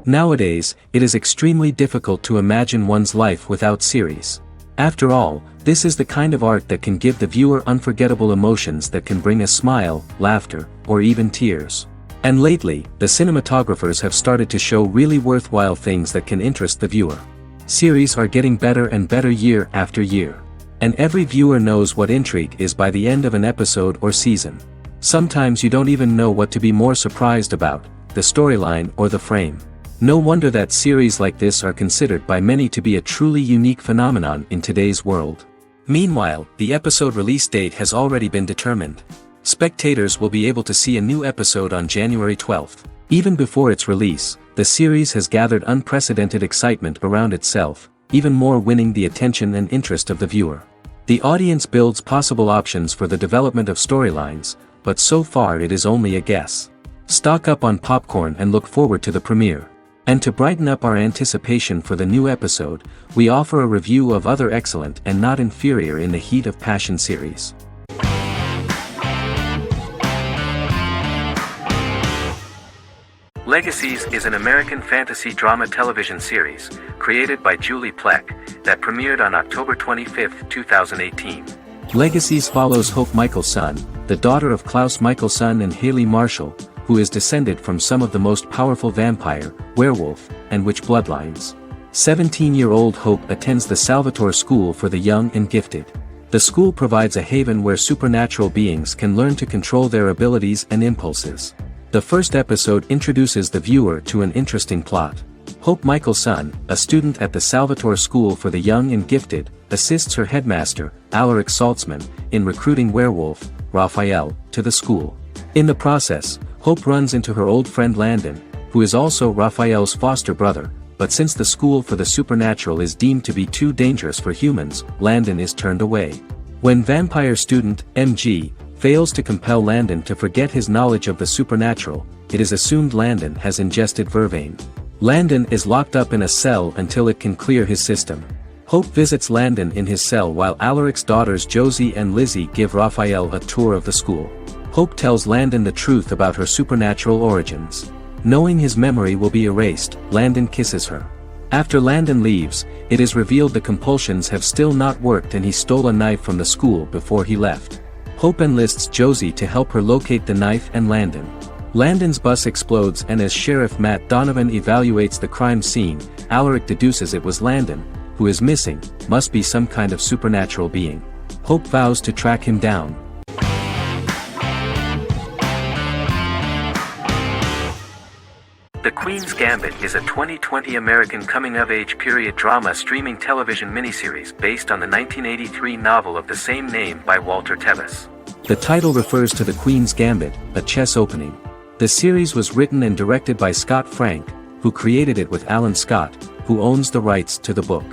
Nowadays, it is extremely difficult to imagine one's life without series. After all, this is the kind of art that can give the viewer unforgettable emotions that can bring a smile, laughter, or even tears. And lately, the cinematographers have started to show really worthwhile things that can interest the viewer. Series are getting better and better year after year. And every viewer knows what intrigue is by the end of an episode or season. Sometimes you don't even know what to be more surprised about, the storyline or the frame. No wonder that series like this are considered by many to be a truly unique phenomenon in today's world. Meanwhile, the episode release date has already been determined. Spectators will be able to see a new episode on January 12th. Even before its release, the series has gathered unprecedented excitement around itself, even more winning the attention and interest of the viewer. The audience builds possible options for the development of storylines, but so far it is only a guess. Stock up on popcorn and look forward to the premiere. And to brighten up our anticipation for the new episode, we offer a review of other excellent and not inferior in the Heat of Passion series. Legacies is an American fantasy drama television series, created by Julie Plec, that premiered on October 25, 2018. Legacies follows Hope Michelson, the daughter of Klaus Michelson and Haley Marshall, who is descended from some of the most powerful vampire, werewolf, and witch bloodlines. 17-year-old Hope attends the Salvatore School for the Young and Gifted. The school provides a haven where supernatural beings can learn to control their abilities and impulses. The first episode introduces the viewer to an interesting plot. Hope Michelson, a student at the Salvatore School for the Young and Gifted, assists her headmaster, Alaric Saltzman, in recruiting werewolf, Raphael, to the school. In the process, Hope runs into her old friend Landon, who is also Raphael's foster brother, but since the school for the supernatural is deemed to be too dangerous for humans, Landon is turned away. When vampire student, MG, fails to compel Landon to forget his knowledge of the supernatural, it is assumed Landon has ingested vervain. Landon is locked up in a cell until it can clear his system. Hope visits Landon in his cell while Alaric's daughters Josie and Lizzie give Raphael a tour of the school. Hope tells Landon the truth about her supernatural origins. Knowing his memory will be erased, Landon kisses her. After Landon leaves, it is revealed the compulsions have still not worked and he stole a knife from the school before he left. Hope enlists Josie to help her locate the knife and Landon. Landon's bus explodes and as Sheriff Matt Donovan evaluates the crime scene, Alaric deduces it was Landon, who is missing, must be some kind of supernatural being. Hope vows to track him down. The Queen's Gambit is a 2020 American coming-of-age period drama streaming television miniseries based on the 1983 novel of the same name by Walter Tevis. The title refers to the Queen's Gambit, a chess opening. The series was written and directed by Scott Frank, who created it with Alan Scott, who owns the rights to the book.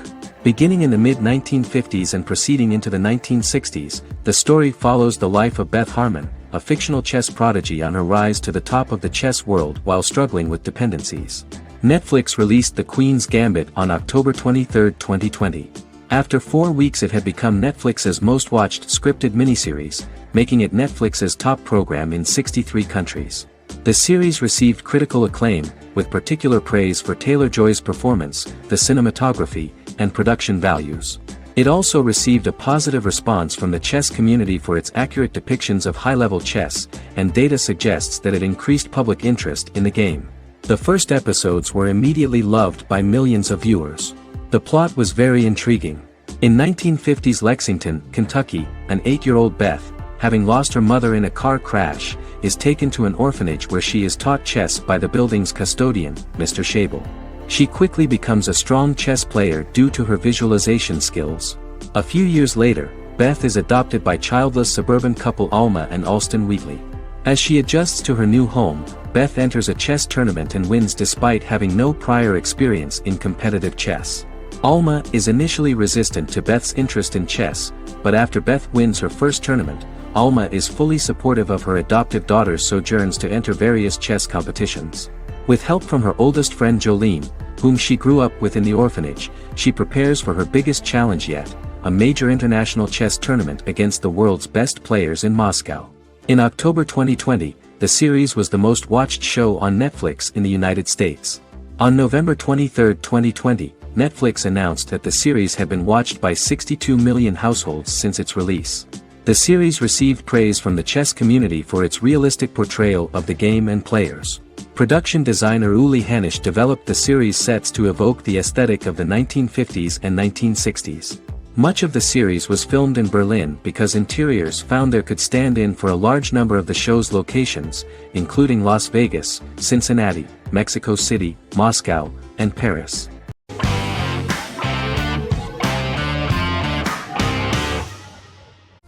Beginning in the mid-1950s and proceeding into the 1960s, the story follows the life of Beth Harmon, a fictional chess prodigy on her rise to the top of the chess world while struggling with dependencies. Netflix released The Queen's Gambit on October 23, 2020. After 4 weeks it had become Netflix's most watched scripted miniseries, making it Netflix's top program in 63 countries. The series received critical acclaim, with particular praise for Taylor-Joy's performance, the cinematography, and production values. It also received a positive response from the chess community for its accurate depictions of high-level chess, and data suggests that it increased public interest in the game. The first episodes were immediately loved by millions of viewers. The plot was very intriguing. In 1950s Lexington, Kentucky, an 8-year-old Beth, having lost her mother in a car crash, is taken to an orphanage where she is taught chess by the building's custodian, Mr. Schabel. She quickly becomes a strong chess player due to her visualization skills. A few years later, Beth is adopted by childless suburban couple Alma and Alston Wheatley. As she adjusts to her new home, Beth enters a chess tournament and wins despite having no prior experience in competitive chess. Alma is initially resistant to Beth's interest in chess, but after Beth wins her first tournament, Alma is fully supportive of her adoptive daughter's sojourns to enter various chess competitions. With help from her oldest friend Jolene, whom she grew up with in the orphanage, she prepares for her biggest challenge yet, a major international chess tournament against the world's best players in Moscow. In October 2020, the series was the most watched show on Netflix in the United States. On November 23, 2020, Netflix announced that the series had been watched by 62 million households since its release. The series received praise from the chess community for its realistic portrayal of the game and players. Production designer Uli Hanisch developed the series' sets to evoke the aesthetic of the 1950s and 1960s. Much of the series was filmed in Berlin because interiors found there could stand in for a large number of the show's locations, including Las Vegas, Cincinnati, Mexico City, Moscow, and Paris.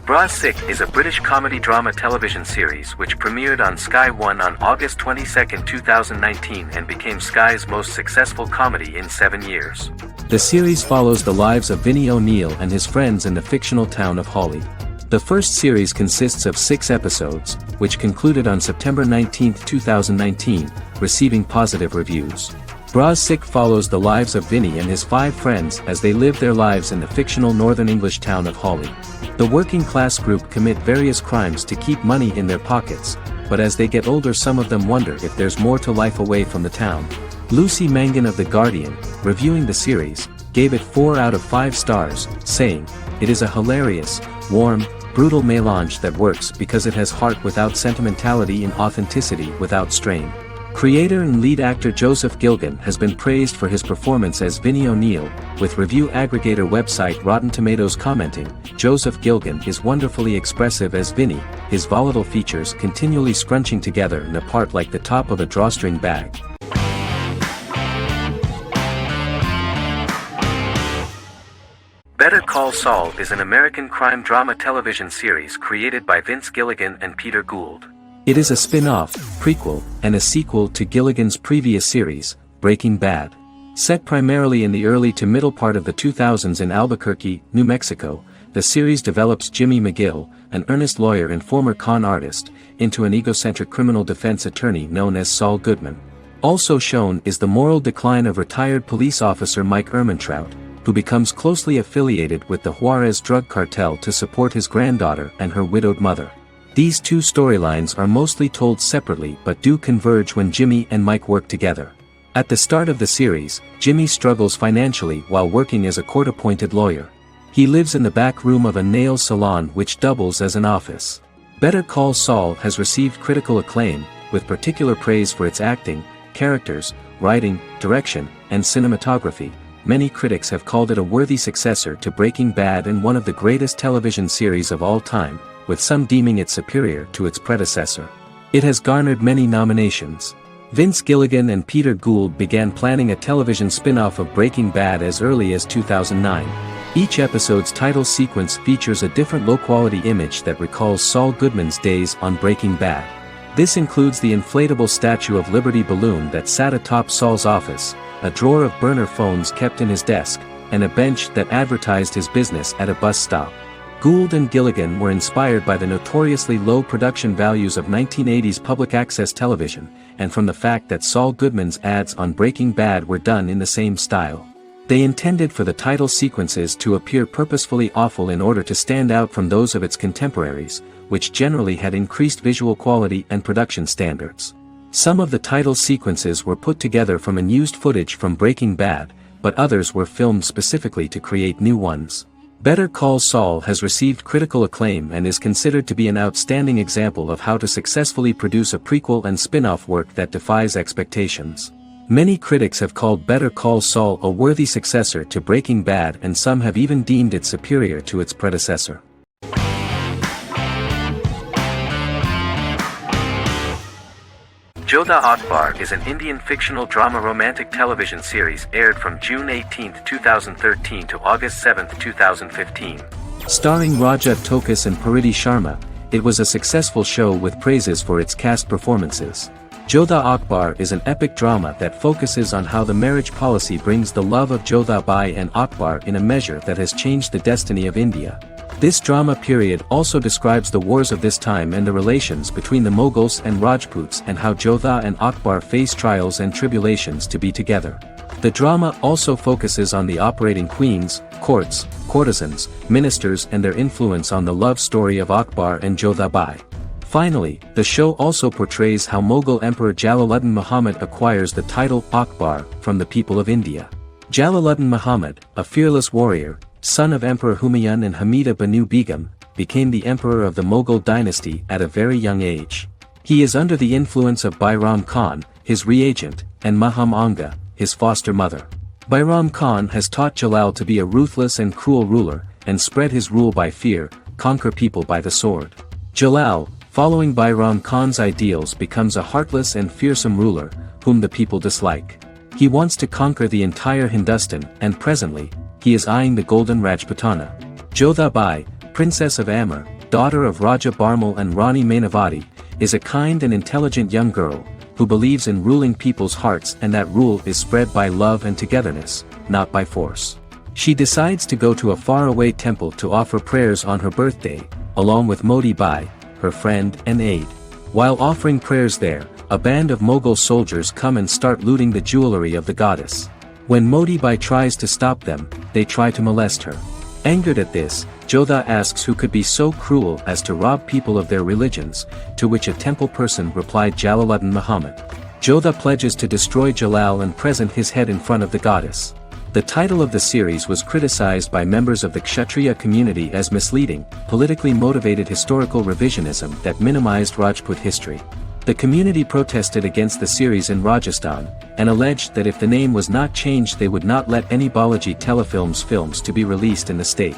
Bras Sick is a British comedy drama television series which premiered on Sky One on August 22, 2019 and became Sky's most successful comedy in 7 years. The series follows the lives of Vinnie O'Neill and his friends in the fictional town of Hawley. The first series consists of 6 episodes, which concluded on September 19, 2019, receiving positive reviews. Bras Sick follows the lives of Vinnie and his 5 friends as they live their lives in the fictional Northern English town of Hawley. The working class group commit various crimes to keep money in their pockets, but as they get older some of them wonder if there's more to life away from the town. Lucy Mangan of The Guardian, reviewing the series, gave it 4 out of 5 stars, saying, "It is a hilarious, warm, brutal melange that works because it has heart without sentimentality and authenticity without strain." Creator and lead actor Joseph Gilgun has been praised for his performance as Vinnie O'Neill, with review aggregator website Rotten Tomatoes commenting, "Joseph Gilgun is wonderfully expressive as Vinnie, his volatile features continually scrunching together and apart like the top of a drawstring bag." Better Call Saul is an American crime drama television series created by Vince Gilligan and Peter Gould. It is a spin-off, prequel, and a sequel to Gilligan's previous series, Breaking Bad. Set primarily in the early to middle part of the 2000s in Albuquerque, New Mexico, the series develops Jimmy McGill, an earnest lawyer and former con artist, into an egocentric criminal defense attorney known as Saul Goodman. Also shown is the moral decline of retired police officer Mike Ehrmantraut, who becomes closely affiliated with the Juarez drug cartel to support his granddaughter and her widowed mother. These 2 storylines are mostly told separately but do converge when Jimmy and Mike work together. At the start of the series, Jimmy struggles financially while working as a court-appointed lawyer. He lives in the back room of a nail salon which doubles as an office. Better Call Saul has received critical acclaim, with particular praise for its acting, characters, writing, direction, and cinematography. Many critics have called it a worthy successor to Breaking Bad and one of the greatest television series of all time, with some deeming it superior to its predecessor. It has garnered many nominations. Vince Gilligan and Peter Gould began planning a television spin-off of Breaking Bad as early as 2009. Each episode's title sequence features a different low-quality image that recalls Saul Goodman's days on Breaking Bad. This includes the inflatable Statue of Liberty balloon that sat atop Saul's office, a drawer of burner phones kept in his desk, and a bench that advertised his business at a bus stop. Gould and Gilligan were inspired by the notoriously low production values of 1980s public access television, and from the fact that Saul Goodman's ads on Breaking Bad were done in the same style. They intended for the title sequences to appear purposefully awful in order to stand out from those of its contemporaries, which generally had increased visual quality and production standards. Some of the title sequences were put together from unused footage from Breaking Bad, but others were filmed specifically to create new ones. Better Call Saul has received critical acclaim and is considered to be an outstanding example of how to successfully produce a prequel and spin-off work that defies expectations. Many critics have called Better Call Saul a worthy successor to Breaking Bad, and some have even deemed it superior to its predecessor. Jodha Akbar is an Indian fictional drama romantic television series aired from June 18, 2013 to August 7, 2015. Starring Rajat Tokas and Parineeti Sharma, it was a successful show with praises for its cast performances. Jodha Akbar is an epic drama that focuses on how the marriage policy brings the love of Jodha Bai and Akbar in a measure that has changed the destiny of India. This drama period also describes the wars of this time and the relations between the Mughals and Rajputs and how Jodha and Akbar face trials and tribulations to be together. The drama also focuses on the operating queens, courts, courtesans, ministers and their influence on the love story of Akbar and Jodha Bai. Finally, the show also portrays how Mughal Emperor Jalaluddin Muhammad acquires the title Akbar from the people of India. Jalaluddin Muhammad, a fearless warrior, son of Emperor Humayun and Hamida Banu Begum, became the emperor of the Mughal dynasty at a very young age. He is under the influence of Bairam Khan, his reagent, and Maham Anga, his foster mother. Bairam Khan has taught Jalal to be a ruthless and cruel ruler, and spread his rule by fear, conquer people by the sword. Jalal, following Bairam Khan's ideals, becomes a heartless and fearsome ruler, whom the people dislike. He wants to conquer the entire Hindustan, and presently, he is eyeing the golden Rajputana. Jodha Bai, Princess of Amber, daughter of Raja Barmal and Rani Mainavati, is a kind and intelligent young girl, who believes in ruling people's hearts, and that rule is spread by love and togetherness, not by force. She decides to go to a faraway temple to offer prayers on her birthday, along with Modi Bai, her friend and aide. While offering prayers there, a band of Mughal soldiers come and start looting the jewelry of the goddess. When Modi Bai tries to stop them, they try to molest her. Angered at this, Jodha asks who could be so cruel as to rob people of their religions, to which a temple person replied Jalaluddin Muhammad. Jodha pledges to destroy Jalal and present his head in front of the goddess. The title of the series was criticized by members of the Kshatriya community as misleading, politically motivated historical revisionism that minimized Rajput history. The community protested against the series in Rajasthan, and alleged that if the name was not changed they would not let any Balaji telefilms films to be released in the state.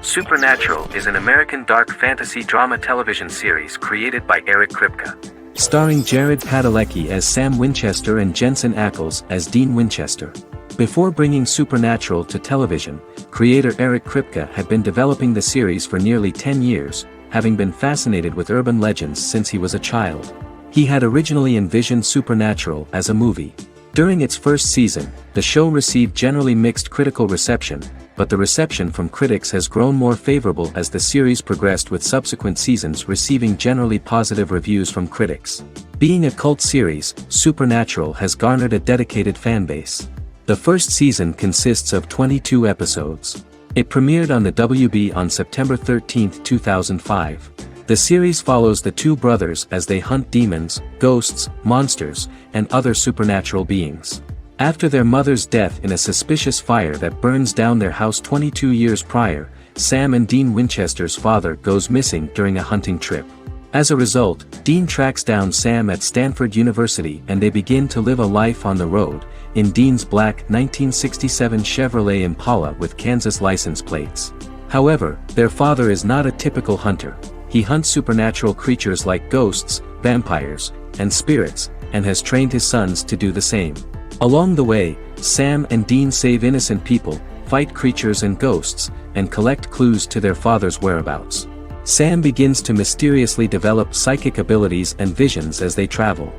Supernatural is an American dark fantasy drama television series created by Eric Kripke. Starring Jared Padalecki as Sam Winchester and Jensen Ackles as Dean Winchester. Before bringing Supernatural to television, creator Eric Kripke had been developing the series for nearly 10 years, having been fascinated with urban legends since he was a child. He had originally envisioned Supernatural as a movie. During its first season, the show received generally mixed critical reception, but the reception from critics has grown more favorable as the series progressed, with subsequent seasons receiving generally positive reviews from critics. Being a cult series, Supernatural has garnered a dedicated fanbase. The first season consists of 22 episodes. It premiered on the WB on September 13, 2005. The series follows the two brothers as they hunt demons, ghosts, monsters, and other supernatural beings. After their mother's death in a suspicious fire that burns down their house 22 years prior, Sam and Dean Winchester's father goes missing during a hunting trip. As a result, Dean tracks down Sam at Stanford University and they begin to live a life on the road, in Dean's black 1967 Chevrolet Impala with Kansas license plates. However, their father is not a typical hunter. He hunts supernatural creatures like ghosts, vampires, and spirits, and has trained his sons to do the same. Along the way, Sam and Dean save innocent people, fight creatures and ghosts, and collect clues to their father's whereabouts. Sam begins to mysteriously develop psychic abilities and visions as they travel.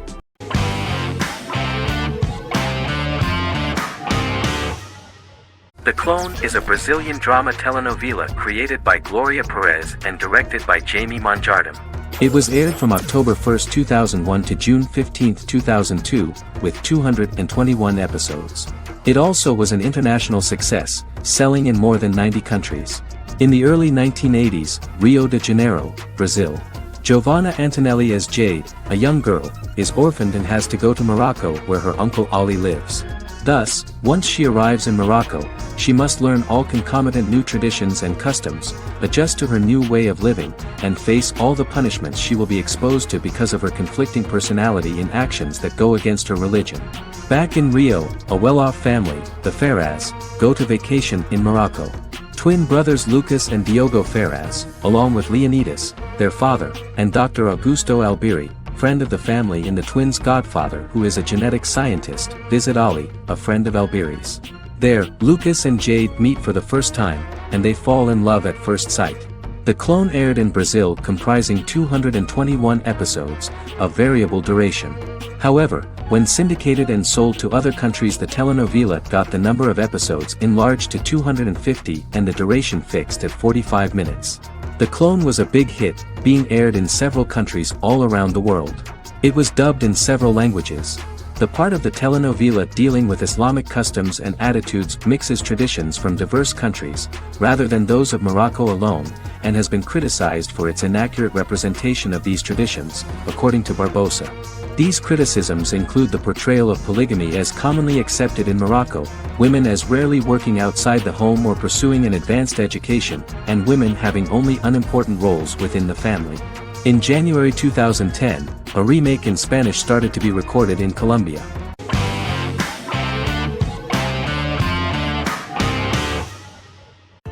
The Clone is a Brazilian drama telenovela created by Gloria Perez and directed by Jamie Monjardim. It was aired from October 1, 2001 to June 15, 2002, with 221 episodes. It also was an international success, selling in more than 90 countries. In the early 1980s, Rio de Janeiro, Brazil. Giovanna Antonelli as Jade, a young girl, is orphaned and has to go to Morocco where her uncle Ali lives. Thus, once she arrives in Morocco, she must learn all concomitant new traditions and customs, adjust to her new way of living, and face all the punishments she will be exposed to because of her conflicting personality in actions that go against her religion. Back in Rio, a well-off family, the Ferraz, go to vacation in Morocco. Twin brothers Lucas and Diogo Ferraz, along with Leonidas, their father, and Dr. Augusto Albiri, friend of the family and the twins' godfather who is a genetic scientist, visit Ali, a friend of Albiri's. There, Lucas and Jade meet for the first time, and they fall in love at first sight. The Clone aired in Brazil comprising 221 episodes, of variable duration. However, when syndicated and sold to other countries, the telenovela got the number of episodes enlarged to 250 and the duration fixed at 45 minutes. The Clone was a big hit, being aired in several countries all around the world. It was dubbed in several languages. The part of the telenovela dealing with Islamic customs and attitudes mixes traditions from diverse countries, rather than those of Morocco alone, and has been criticized for its inaccurate representation of these traditions, according to Barbosa. These criticisms include the portrayal of polygamy as commonly accepted in Morocco, women as rarely working outside the home or pursuing an advanced education, and women having only unimportant roles within the family. In January 2010, a remake in Spanish started to be recorded in Colombia.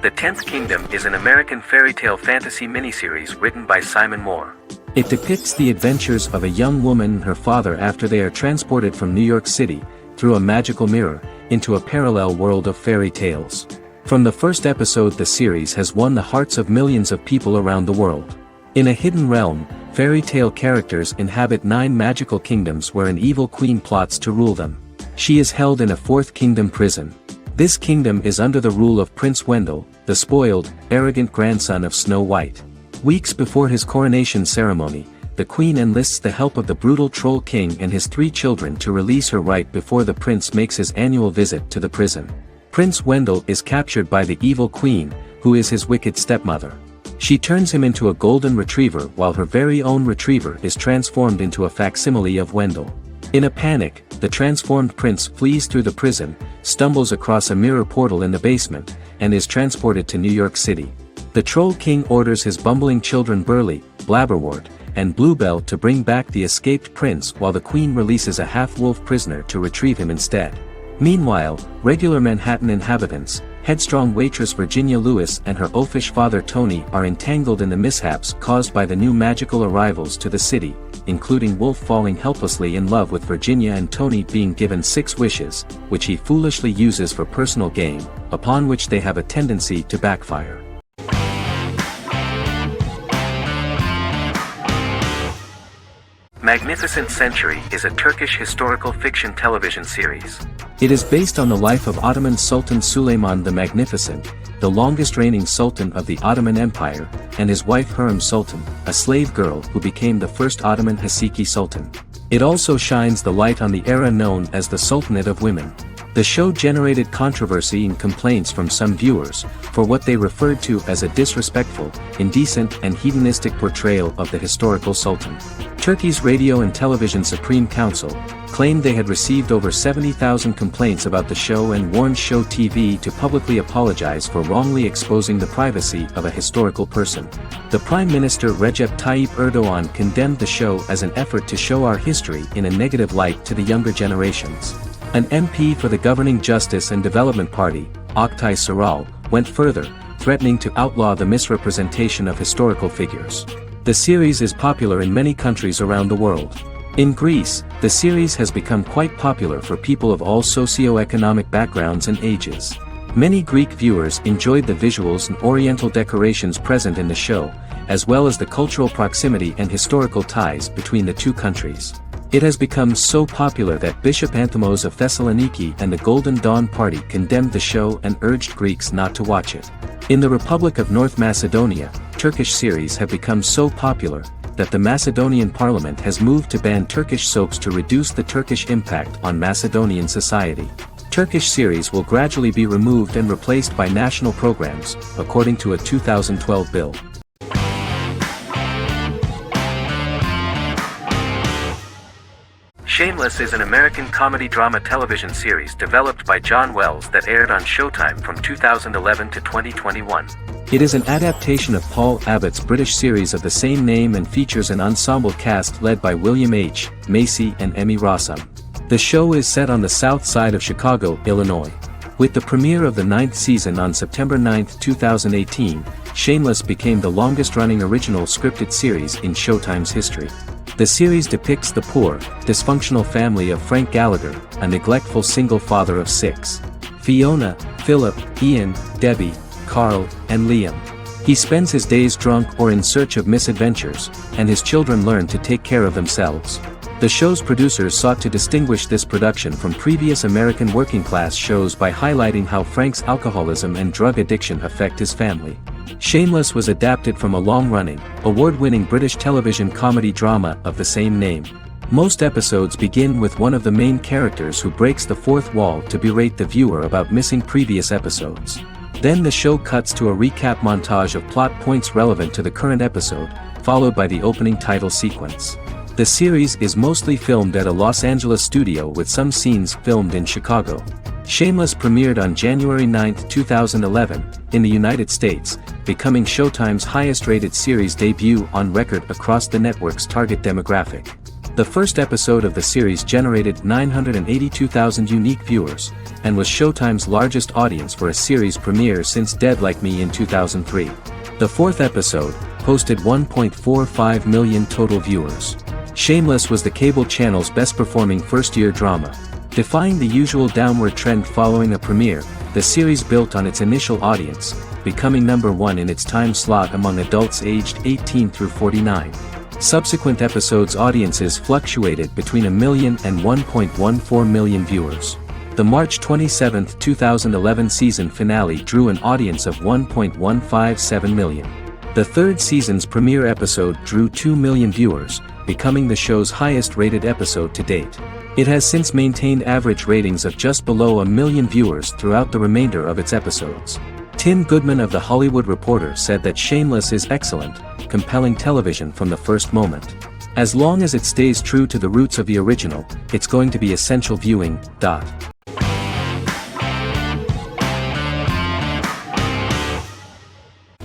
The Tenth Kingdom is an American fairy tale fantasy miniseries written by Simon Moore. It depicts the adventures of a young woman and her father after they are transported from New York City, through a magical mirror, into a parallel world of fairy tales. From the first episode, the series has won the hearts of millions of people around the world. In a hidden realm, fairy tale characters inhabit 9 magical kingdoms where an evil queen plots to rule them. She is held in a 4th kingdom prison. This kingdom is under the rule of Prince Wendell, the spoiled, arrogant grandson of Snow White. Weeks before his coronation ceremony, the queen enlists the help of the brutal Troll King and his 3 children to release her right before the prince makes his annual visit to the prison. Prince Wendell is captured by the evil queen, who is his wicked stepmother. She turns him into a golden retriever while her very own retriever is transformed into a facsimile of Wendell. In a panic, the transformed prince flees through the prison, stumbles across a mirror portal in the basement, and is transported to New York City. The Troll King orders his bumbling children Burley, Blabberwort, and Bluebell to bring back the escaped prince while the queen releases a half-wolf prisoner to retrieve him instead. Meanwhile, regular Manhattan inhabitants, headstrong waitress Virginia Lewis and her oafish father Tony are entangled in the mishaps caused by the new magical arrivals to the city, including Wolf falling helplessly in love with Virginia and Tony being given 6 wishes, which he foolishly uses for personal gain, upon which they have a tendency to backfire. Magnificent Century is a Turkish historical fiction television series. It is based on the life of Ottoman Sultan Süleyman the Magnificent, the longest reigning sultan of the Ottoman Empire, and his wife Hürrem Sultan, a slave girl who became the first Ottoman Haseki Sultan. It also shines the light on the era known as the Sultanate of Women. The show generated controversy and complaints from some viewers, for what they referred to as a disrespectful, indecent and hedonistic portrayal of the historical sultan. Turkey's Radio and Television Supreme Council claimed they had received over 70,000 complaints about the show and warned Show TV to publicly apologize for wrongly exposing the privacy of a historical person. The Prime Minister Recep Tayyip Erdogan condemned the show as an effort to show our history in a negative light to the younger generations. An MP for the governing Justice and Development Party, Oktay Saral, went further, threatening to outlaw the misrepresentation of historical figures. The series is popular in many countries around the world. In Greece, the series has become quite popular for people of all socio-economic backgrounds and ages. Many Greek viewers enjoyed the visuals and oriental decorations present in the show, as well as the cultural proximity and historical ties between the 2 countries. It has become so popular that Bishop Anthimos of Thessaloniki and the Golden Dawn Party condemned the show and urged Greeks not to watch it. In the Republic of North Macedonia, Turkish series have become so popular that the Macedonian parliament has moved to ban Turkish soaps to reduce the Turkish impact on Macedonian society. Turkish series will gradually be removed and replaced by national programs, according to a 2012 bill. Shameless is an American comedy drama television series developed by John Wells that aired on Showtime from 2011 to 2021. It is an adaptation of Paul Abbott's British series of the same name and features an ensemble cast led by William H. Macy and Emmy Rossum. The show is set on the south side of Chicago, Illinois. With the premiere of the 9th season on September 9, 2018, Shameless became the longest-running original scripted series in Showtime's history. The series depicts the poor, dysfunctional family of Frank Gallagher, a neglectful single father of 6. Fiona, Philip, Ian, Debbie, Carl, and Liam. He spends his days drunk or in search of misadventures, and his children learn to take care of themselves. The show's producers sought to distinguish this production from previous American working-class shows by highlighting how Frank's alcoholism and drug addiction affect his family. Shameless was adapted from a long-running, award-winning British television comedy drama of the same name. Most episodes begin with one of the main characters who breaks the fourth wall to berate the viewer about missing previous episodes. Then the show cuts to a recap montage of plot points relevant to the current episode, followed by the opening title sequence. The series is mostly filmed at a Los Angeles studio with some scenes filmed in Chicago. Shameless premiered on January 9, 2011, in the United States, becoming Showtime's highest-rated series debut on record across the network's target demographic. The first episode of the series generated 982,000 unique viewers, and was Showtime's largest audience for a series premiere since Dead Like Me in 2003. The fourth episode posted 1.45 million total viewers. Shameless was the cable channel's best-performing first-year drama. Defying the usual downward trend following a premiere, the series built on its initial audience, becoming number one in its time slot among adults aged 18 through 49. Subsequent episodes' audiences fluctuated between 1 million and 1.14 million viewers. The March 27, 2011 season finale drew an audience of 1.157 million. The third season's premiere episode drew 2 million viewers, becoming the show's highest-rated episode to date. It has since maintained average ratings of just below 1 million viewers throughout the remainder of its episodes. Tim Goodman of The Hollywood Reporter said that Shameless is excellent, compelling television from the first moment. As long as it stays true to the roots of the original, it's going to be essential viewing.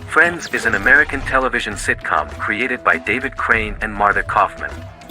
Friends is an American television sitcom created by David Crane and Martha Kaufman.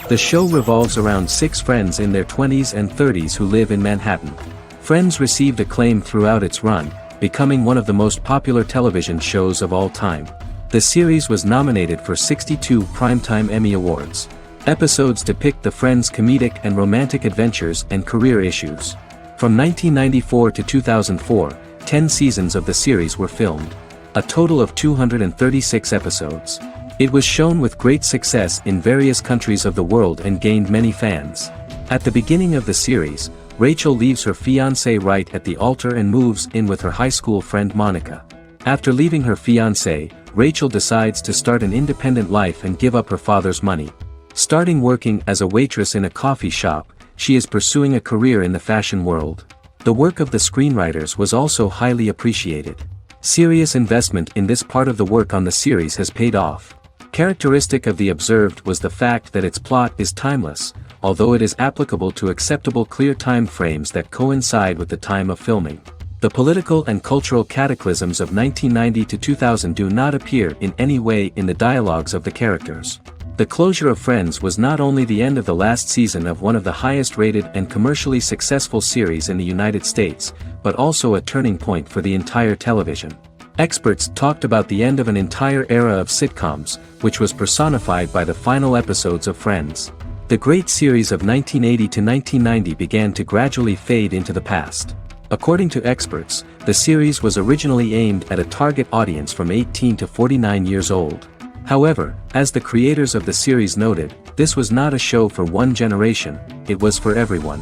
The show revolves around 6 friends in their 20s and 30s who live in Manhattan. Friends received acclaim throughout its run, becoming one of the most popular television shows of all time. The series was nominated for 62 Primetime Emmy Awards. Episodes depict the friends' comedic and romantic adventures and career issues. From 1994 to 2004, 10 seasons of the series were filmed. A total of 236 episodes. It was shown with great success in various countries of the world and gained many fans. At the beginning of the series, Rachel leaves her fiancé right at the altar and moves in with her high school friend Monica. After leaving her fiancé, Rachel decides to start an independent life and give up her father's money. Starting working as a waitress in a coffee shop, she is pursuing a career in the fashion world. The work of the screenwriters was also highly appreciated. Serious investment in this part of the work on the series has paid off. Characteristic of The Observed was the fact that its plot is timeless, although it is applicable to acceptable clear time frames that coincide with the time of filming. The political and cultural cataclysms of 1990 to 2000 do not appear in any way in the dialogues of the characters. The closure of Friends was not only the end of the last season of one of the highest-rated and commercially successful series in the United States, but also a turning point for the entire television. Experts talked about the end of an entire era of sitcoms, which was personified by the final episodes of Friends. The great series of 1980 to 1990 began to gradually fade into the past. According to experts, the series was originally aimed at a target audience from 18 to 49 years old. However, as the creators of the series noted, this was not a show for one generation, it was for everyone.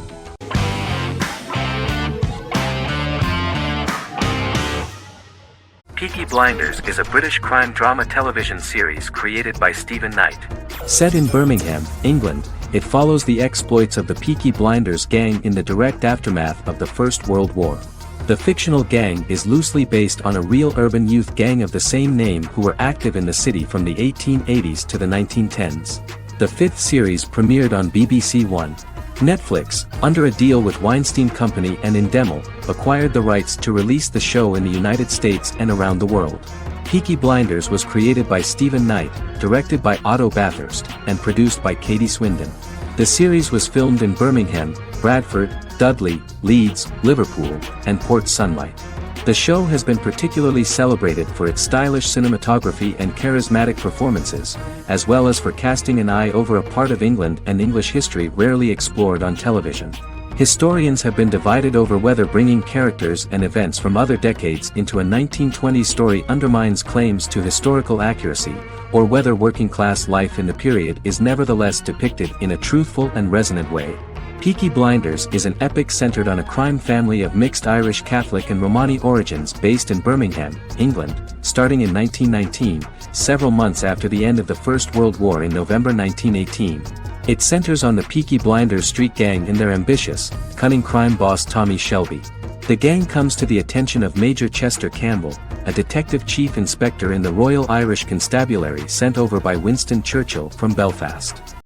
Peaky Blinders is a British crime drama television series created by Stephen Knight. Set in Birmingham, England, it follows the exploits of the Peaky Blinders gang in the direct aftermath of the First World War. The fictional gang is loosely based on a real urban youth gang of the same name who were active in the city from the 1880s to the 1910s. The 5th series premiered on BBC One. Netflix, under a deal with Weinstein Company and Endemol, acquired the rights to release the show in the United States and around the world. Peaky Blinders was created by Stephen Knight, directed by Otto Bathurst, and produced by Katie Swindon. The series was filmed in Birmingham, Bradford, Dudley, Leeds, Liverpool, and Port Sunlight. The show has been particularly celebrated for its stylish cinematography and charismatic performances, as well as for casting an eye over a part of England and English history rarely explored on television. Historians have been divided over whether bringing characters and events from other decades into a 1920s story undermines claims to historical accuracy, or whether working-class life in the period is nevertheless depicted in a truthful and resonant way. Peaky Blinders is an epic centered on a crime family of mixed Irish Catholic and Romani origins based in Birmingham, England, starting in 1919, several months after the end of the First World War in November 1918. It centers on the Peaky Blinders street gang and their ambitious, cunning crime boss Tommy Shelby. The gang comes to the attention of Major Chester Campbell, a detective chief inspector in the Royal Irish Constabulary sent over by Winston Churchill from Belfast.